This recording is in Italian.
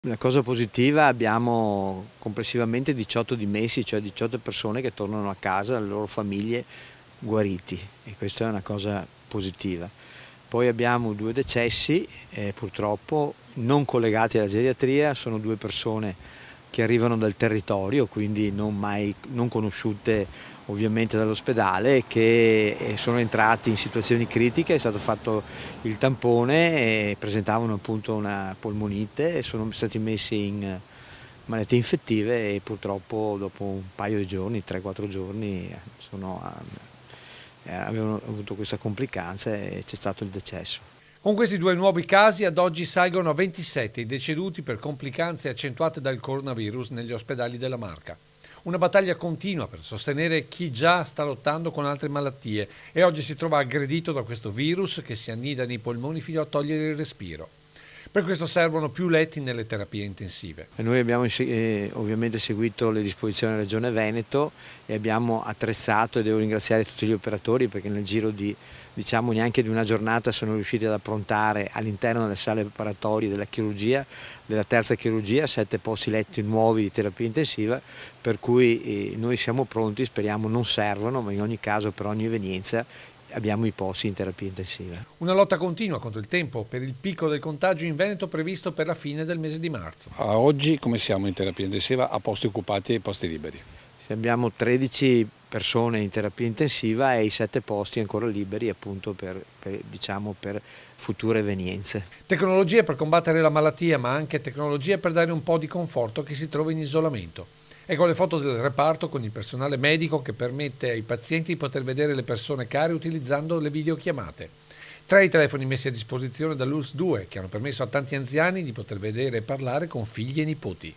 La cosa positiva, abbiamo complessivamente 18 dimessi, cioè 18 persone che tornano a casa, alle loro famiglie guariti, e questa è una cosa positiva. Poi abbiamo 2 decessi, purtroppo non collegati alla geriatria, sono 2 persone che arrivano dal territorio, quindi non conosciute ovviamente dall'ospedale, che sono entrati in situazioni critiche. È stato fatto il tampone e presentavano appunto una polmonite e sono stati messi in malattie infettive, e purtroppo dopo un paio di giorni, 3-4 giorni, avevano avuto questa complicanza e c'è stato il decesso. Con questi due nuovi casi ad oggi salgono a 27 i deceduti per complicanze accentuate dal coronavirus negli ospedali della Marca. Una battaglia continua per sostenere chi già sta lottando con altre malattie e oggi si trova aggredito da questo virus che si annida nei polmoni fino a togliere il respiro. Per questo servono più letti nelle terapie intensive. Noi abbiamo ovviamente seguito le disposizioni della Regione Veneto e abbiamo attrezzato, e devo ringraziare tutti gli operatori perché nel giro di neanche di una giornata sono riusciti ad approntare all'interno delle sale preparatorie della chirurgia, della terza chirurgia, 7 posti letti nuovi di terapia intensiva, per cui noi siamo pronti, speriamo non servano, ma in ogni caso per ogni evenienza abbiamo i posti in terapia intensiva. Una lotta continua contro il tempo per il picco del contagio in Veneto previsto per la fine del mese di marzo. A oggi come siamo in terapia intensiva? A posti occupati e posti liberi? Abbiamo 13 persone in terapia intensiva e i 7 posti ancora liberi appunto per future evenienze. Tecnologie per combattere la malattia, ma anche tecnologie per dare un po' di conforto a chi si trova in isolamento. Ecco le foto del reparto con il personale medico che permette ai pazienti di poter vedere le persone care utilizzando le videochiamate. 3 i telefoni messi a disposizione dall'ULSS 2 che hanno permesso a tanti anziani di poter vedere e parlare con figli e nipoti.